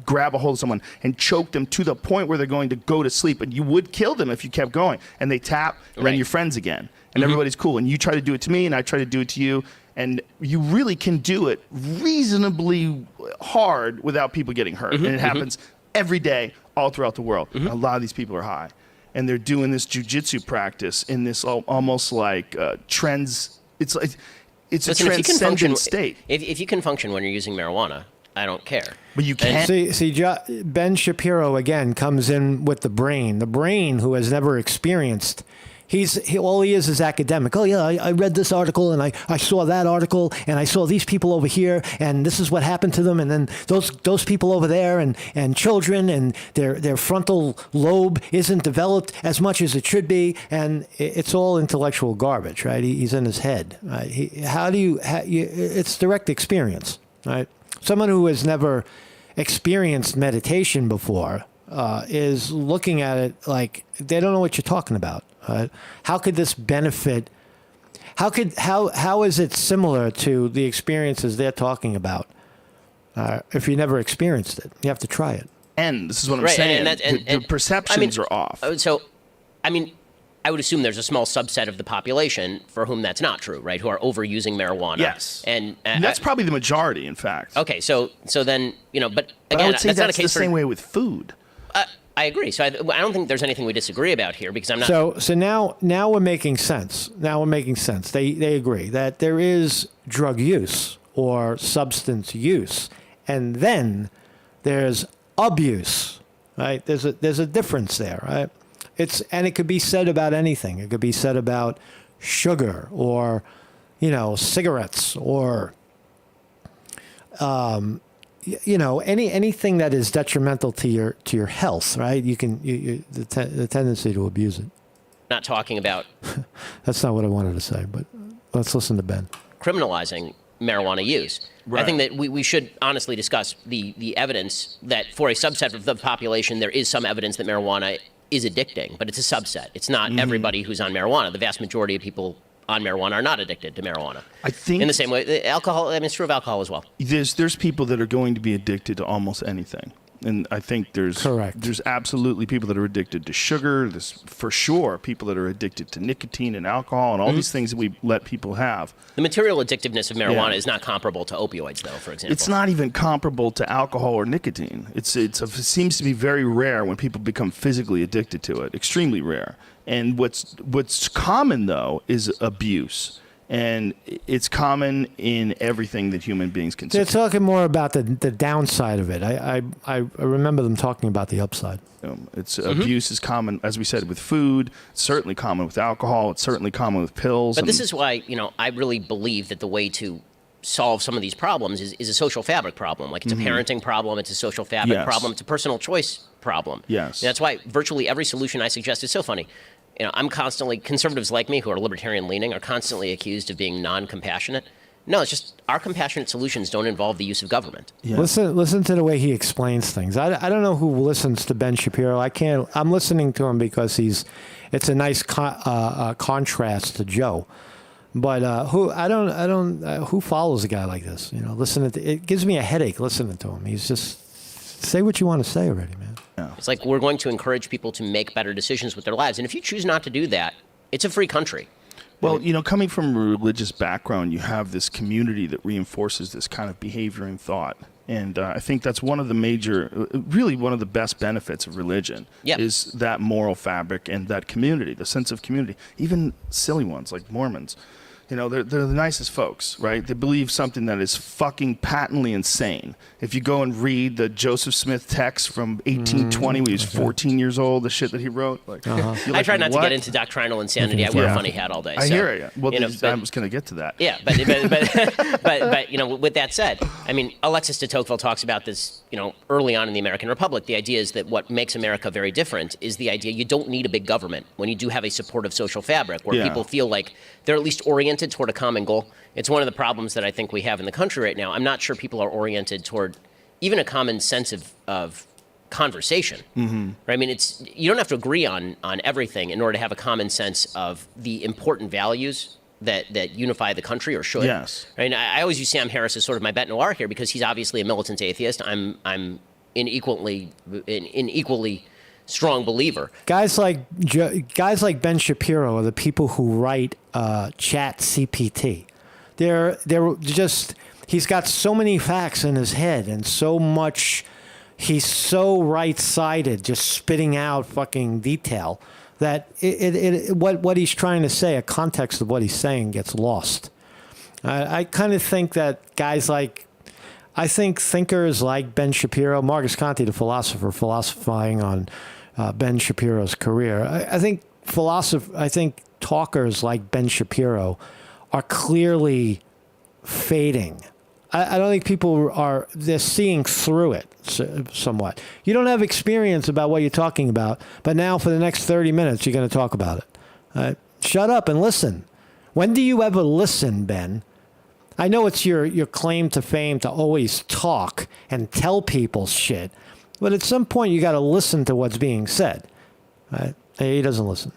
grab a hold of someone and choke them to the point where they're going to go to sleep. And you would kill them if you kept going. And they tap, and then you're friends again. And everybody's cool. And you try to do it to me, and I try to do it to you. And you really can do it reasonably hard without people getting hurt. And it happens every day all throughout the world. And a lot of these people are high. And they're doing this jiu-jitsu practice in this almost like trends. It's like it's Listen, a transcendent state. If you can function when you're using marijuana, I don't care. But you can't. See, Ben Shapiro again comes in with the brain. The brain who has never experienced. All he is academic. Oh yeah, I read this article and I saw that article and I saw these people over here and this is what happened to them and then those people over there and children and their frontal lobe isn't developed as much as it should be and it's all intellectual garbage, right? He's in his head. Right? It's direct experience, right? Someone who has never experienced meditation before is looking at it like they don't know what you're talking about. How could this benefit? How is it similar to the experiences they're talking about? If you never experienced it, you have to try it. And this is what I'm saying. The perceptions are off. So, I mean, I would assume there's a small subset of the population for whom that's not true, right? Who are overusing marijuana. Yes. And that's probably the majority, in fact. Okay, so then, but again, I would say that's not a that's case the same way with food. I agree. So I don't think there's anything we disagree about here because I'm not. So now we're making sense. They agree that there is drug use or substance use, and then there's abuse. Right? There's a difference there. Right? It could be said about anything. It could be said about sugar or cigarettes or anything that is detrimental to your health, right? The tendency to abuse it. Not talking about That's not what I wanted to say, but let's listen to Ben. criminalizing marijuana use. Right. I think that we should honestly discuss the evidence that for a subset of the population, there is some evidence that marijuana is addicting, but it's a subset. It's not everybody who's on marijuana. The vast majority of people on marijuana are not addicted to marijuana. I think in the same way, alcohol, I mean, it's true of alcohol as well. There's people that are going to be addicted to almost anything. And I think there's absolutely people that are addicted to sugar. There's for sure people that are addicted to nicotine and alcohol and all these things that we let people have. The material addictiveness of marijuana is not comparable to opioids, though, for example. It's not even comparable to alcohol or nicotine. It seems to be very rare when people become physically addicted to it. Extremely rare. And what's common, though, is abuse. And it's common in everything that human beings consume. They're talking more about the downside of it. I remember them talking about the upside. Abuse is common, as we said, with food. It's certainly common with alcohol. It's certainly common with pills. But this is why, I really believe that the way to solve some of these problems is a social fabric problem. Like it's a parenting problem. It's a social fabric problem. It's a personal choice problem. Yes. And that's why virtually every solution I suggest is so funny. I'm constantly, conservatives like me who are libertarian leaning are constantly accused of being non-compassionate. No, it's just our compassionate solutions don't involve the use of government. Yeah. Listen to the way he explains things. I don't know who listens to Ben Shapiro. I'm listening to him because it's a nice contrast to Joe. But who follows a guy like this? It gives me a headache listening to him. He's just say what you want to say already, man. Yeah. It's like we're going to encourage people to make better decisions with their lives. And if you choose not to do that, it's a free country. Well, coming from a religious background, you have this community that reinforces this kind of behavior and thought. And I think that's one of the best benefits of religion is that moral fabric and that community, the sense of community. Even silly ones like Mormons. They're the nicest folks, right? They believe something that is fucking patently insane. If you go and read the Joseph Smith text from 1820 when he was 14 years old, the shit that he wrote. I try not to get into doctrinal insanity. I wear a funny hat all day. I hear you. Well, I was going to get to that. Yeah, but with that said, I mean, Alexis de Tocqueville talks about this, early on in the American Republic. The idea is that what makes America very different is the idea you don't need a big government when you do have a supportive social fabric where people feel like they're at least oriented toward a common goal. It's one of the problems that I think we have in the country right now. I'm not sure people are oriented toward even a common sense of conversation. Right? I mean, you don't have to agree on everything in order to have a common sense of the important values that unify the country or should. Yes. Right? I always use Sam Harris as sort of my bête noire here because he's obviously a militant atheist. I'm an equally strong believer. Guys like Ben Shapiro are the people who write Chat CPT. They're just, he's got so many facts in his head and so much, he's so right-sided, just spitting out fucking detail that what he's trying to say, a context of what he's saying gets lost. I kind of think that thinkers like Ben Shapiro, Marcus Conte, the philosopher, philosophizing on Ben Shapiro's career. I think talkers like Ben Shapiro are clearly fading. I don't think people they're seeing through it somewhat. You don't have experience about what you're talking about, but now for the next 30 minutes, you're going to talk about it. Shut up and listen. When do you ever listen, Ben? I know it's your claim to fame to always talk and tell people shit, but at some point you got to listen to what's being said. Right? He doesn't listen.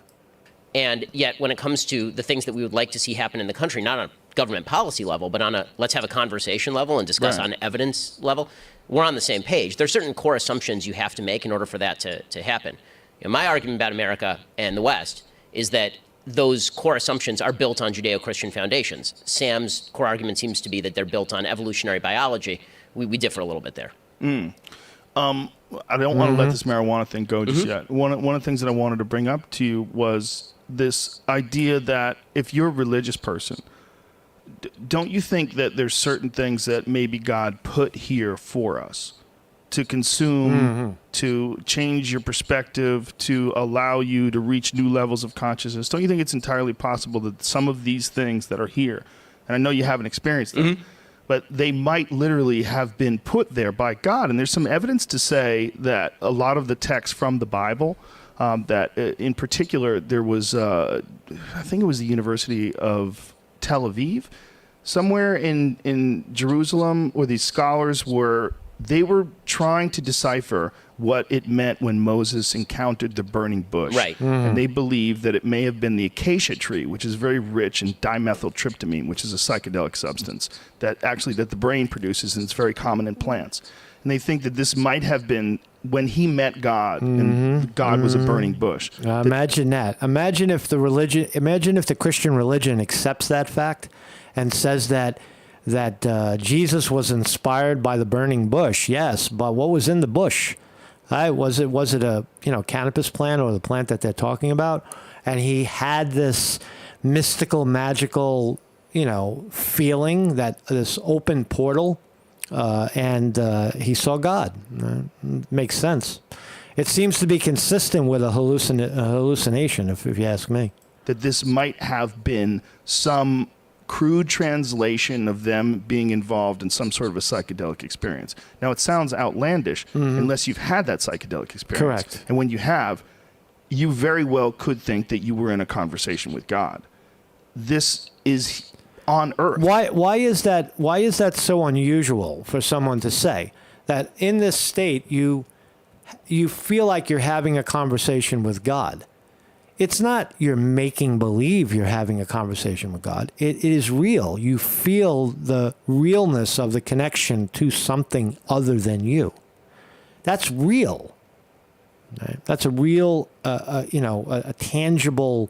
And yet, when it comes to the things that we would like to see happen in the country, not on a government policy level, but on a let's have a conversation level and discuss on evidence level, we're on the same page. There are certain core assumptions you have to make in order for that to happen. My argument about America and the West is that those core assumptions are built on Judeo-Christian foundations. Sam's core argument seems to be that they're built on evolutionary biology. We differ a little bit there. I don't want to let this marijuana thing go just yet. One of the things that I wanted to bring up to you was this idea that if you're a religious person, don't you think that there's certain things that maybe God put here for us to consume, to change your perspective, to allow you to reach new levels of consciousness? Don't you think it's entirely possible that some of these things that are here, and I know you haven't experienced them, but they might literally have been put there by God? And there's some evidence to say that a lot of the text from the Bible, that in particular there was, I think it was the University of Tel Aviv, somewhere in Jerusalem, where these scholars were trying to decipher what it meant when Moses encountered the burning bush. Right. And they believed that it may have been the acacia tree, which is very rich in dimethyltryptamine, which is a psychedelic substance that the brain produces, and it's very common in plants. And they think that this might have been when he met God, and God was a burning bush. Imagine that. Imagine if the Christian religion accepts that fact and says that Jesus was inspired by the burning bush. Yes, but what was in the bush? Was it a cannabis plant, or the plant that they're talking about? And he had this mystical, magical, feeling, that this open portal, and he saw God. Makes sense. It seems to be consistent with a hallucination, if you ask me. That this might have been some crude translation of them being involved in some sort of a psychedelic experience. Now, it sounds outlandish unless you've had that psychedelic experience. Correct. And when you have, you very well could think that you were in a conversation with God. This is on Earth. Why is that so unusual for someone to say that in this state you feel like you're having a conversation with God? It's not you're making believe you're having a conversation with God. It is real. You feel the realness of the connection to something other than you. That's real. Right? That's a real, a tangible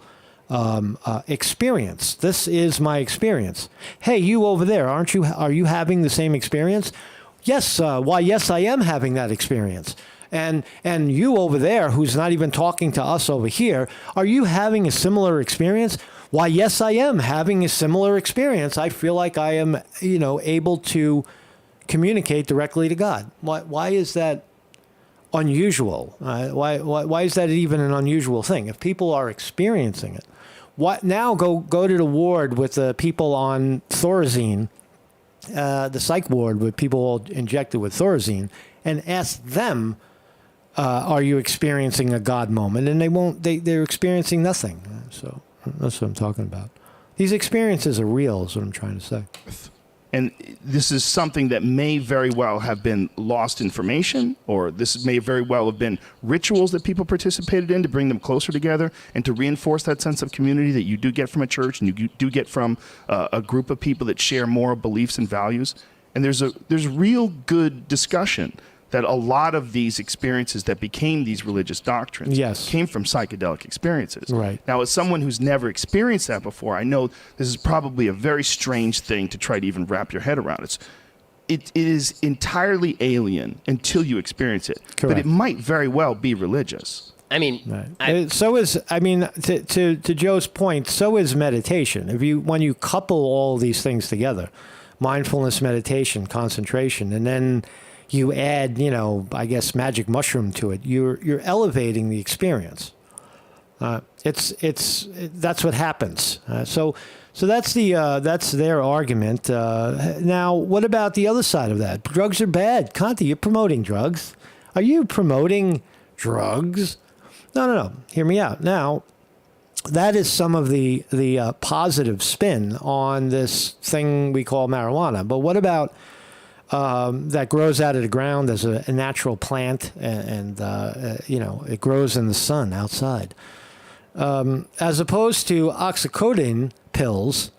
experience. This is my experience. Hey, you over there, are you having the same experience? Yes. Yes, I am having that experience. And you over there, who's not even talking to us over here, are you having a similar experience? Why, yes, I am having a similar experience. I feel like I am, able to communicate directly to God. Why is that unusual? Why is that even an unusual thing? If people are experiencing it, now go to the ward with the people on Thorazine, the psych ward with people all injected with Thorazine, and ask them, are you experiencing a God moment? And they're experiencing nothing. So that's what I'm talking about. These experiences are real, is what I'm trying to say. And this is something that may very well have been lost information, or this may very well have been rituals that people participated in to bring them closer together and to reinforce that sense of community that you do get from a church and you do get from a group of people that share moral beliefs and values. And there's real good discussion that a lot of these experiences that became these religious doctrines came from psychedelic experiences. Right. Now, as someone who's never experienced that before, I know this is probably a very strange thing to try to even wrap your head around. It is entirely alien until you experience it. Correct. But it might very well be religious. I mean, right. To Joe's point, so is meditation. When you couple all these things together, mindfulness, meditation, concentration, and then you add, magic mushroom to it, you're elevating the experience. That's what happens. So that's their argument. Now, what about the other side of that? Drugs are bad. Conti, you're promoting drugs. Are you promoting drugs? No. Hear me out. Now, that is some of the positive spin on this thing we call marijuana. But what about that grows out of the ground as a natural plant, and it grows in the sun outside, as opposed to oxycodone pills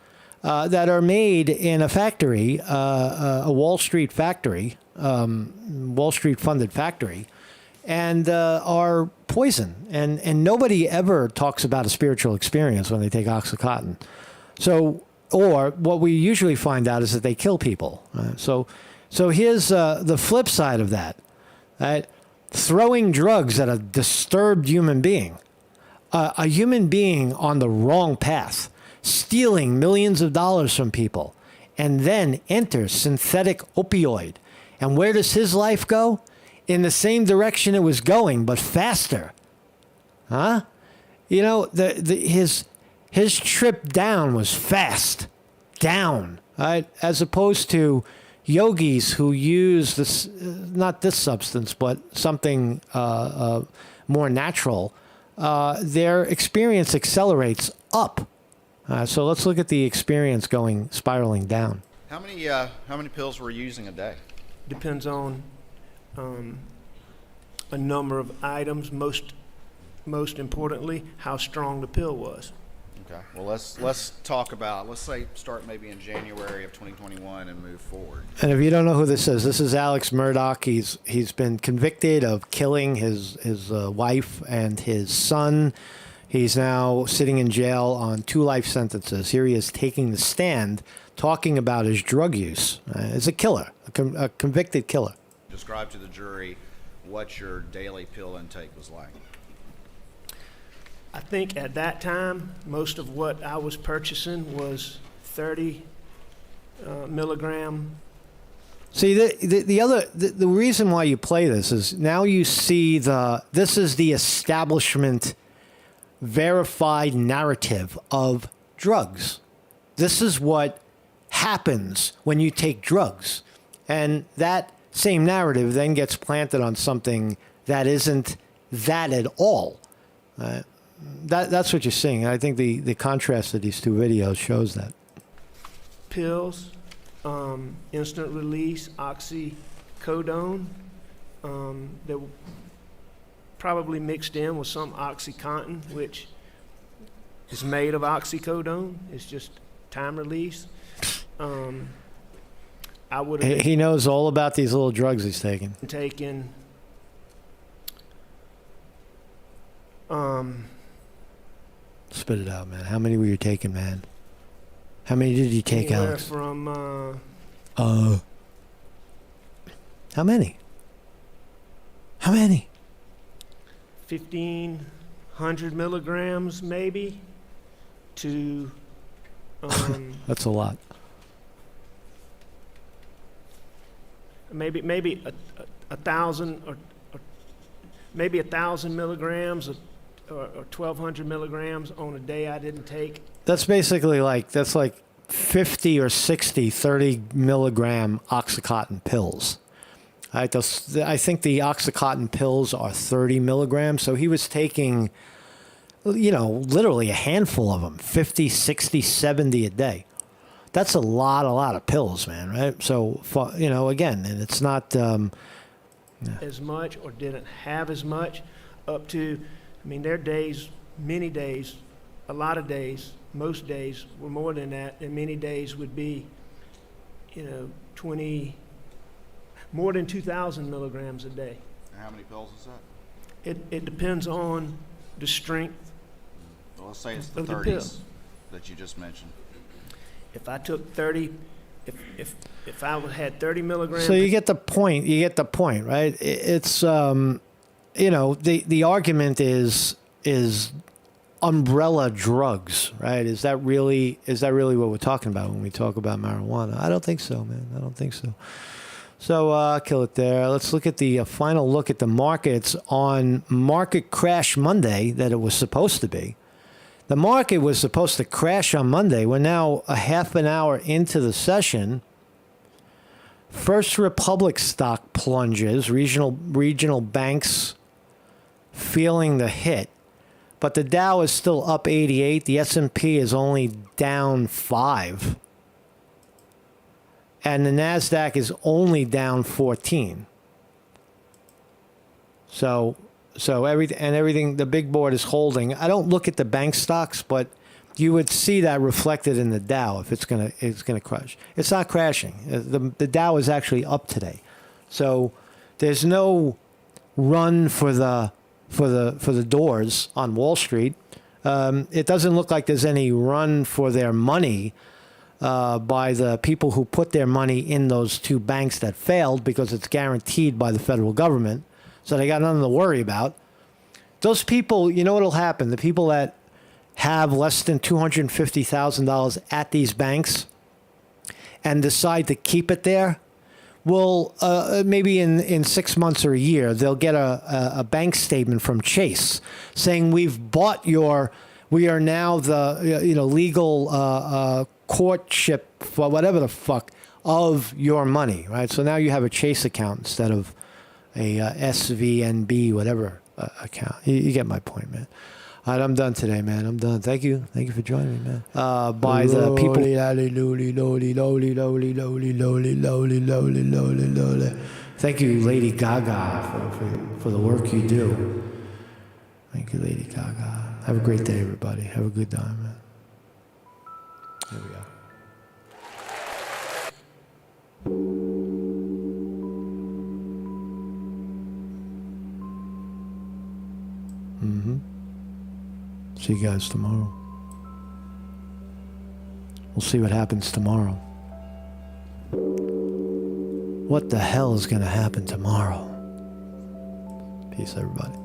that are made in a factory, a Wall Street factory, Wall Street funded factory, and are poison. And nobody ever talks about a spiritual experience when they take Oxycontin. Or what we usually find out is that they kill people. So here's the flip side of that. Right? Throwing drugs at a disturbed human being. A human being on the wrong path. Stealing millions of dollars from people. And then enters synthetic opioid. And where does his life go? In the same direction it was going, but faster. Huh? His trip down was fast. Down. Right? As opposed to yogis who use this, not this substance, but something more natural, their experience accelerates up. So let's look at the experience spiraling down. How many pills were you using a day? Depends on a number of items. Most importantly, how strong the pill was. Okay. Well, let's talk about, let's say start maybe in January of 2021 and move forward. And if you don't know who this is Alex Murdaugh. He's been convicted of killing his wife and his son. He's now sitting in jail on 2 life sentences. Here he is taking the stand, talking about his drug use. As a killer, a convicted killer. Describe to the jury what your daily pill intake was like. I think at that time, most of what I was purchasing was 30 milligram. See, the reason why you play this is now you see this is the establishment verified narrative of drugs. This is what happens when you take drugs. And that same narrative then gets planted on something that isn't that at all. That's what you're seeing. I think the contrast of these 2 videos shows that. Pills, instant release, oxycodone, that probably mixed in with some OxyContin, which is made of oxycodone. It's just time release. I would have He knows all about these little drugs he's taking. taken Spit it out, man. How many were you taking, man? How many did you take, anywhere Alex? from How many? How many? 1,500 milligrams maybe to That's a lot. maybe 1,000 or maybe 1,000 milligrams or 1,200 milligrams on a day I didn't take. That's basically like 50 or 60 30 milligram Oxycontin pills. I think the Oxycontin pills are 30 milligrams. So he was taking, literally a handful of them, 50, 60, 70 a day. That's a lot of pills, man, right? So, again, and it's not as much or didn't have as much up to, there are days, many days, a lot of days, most days were more than that, and many days would be, more than 2,000 milligrams a day. How many pills is that? It depends on the strength. Well, let's say it's the Of the 30s pill. that you just mentioned. If I took 30, if I had 30 milligrams. So you get the point. You get the point, right? It's the argument is umbrella drugs, right? Is that really what we're talking about when we talk about marijuana? I don't think so, man. I don't think so. So kill it there. Let's look at the final look at the markets on Market Crash Monday that it was supposed to be. The market was supposed to crash on Monday. We're now a half an hour into the session. First Republic stock plunges. Regional banks feeling the hit. But the Dow is still up 88. The S&P is only down 5. And the NASDAQ is only down 14. So everything, the big board is holding. I don't look at the bank stocks, but you would see that reflected in the Dow if it's gonna crash. It's not crashing. The Dow is actually up today. So there's no run for the doors on Wall Street. It doesn't look like there's any run for their money by the people who put their money in those 2 banks that failed because it's guaranteed by the federal government. So they got nothing to worry about. Those people, you know what'll happen? The people that have less than $250,000 at these banks and decide to keep it there will maybe in 6 months or a year, they'll get a bank statement from Chase saying we are now the legal courtship for whatever the fuck of your money, right? So now you have a Chase account instead of a SVNB whatever account. You get my point, man. All right, I'm done today, man. I'm done. Thank you for joining me, man. By the people. Thank you, Lady Gaga, for the work you do. Thank you, Lady Gaga. Have a great day, everybody. Have a good time, man. There we go. See you guys tomorrow. We'll see what happens tomorrow. What the hell is going to happen tomorrow? Peace, everybody.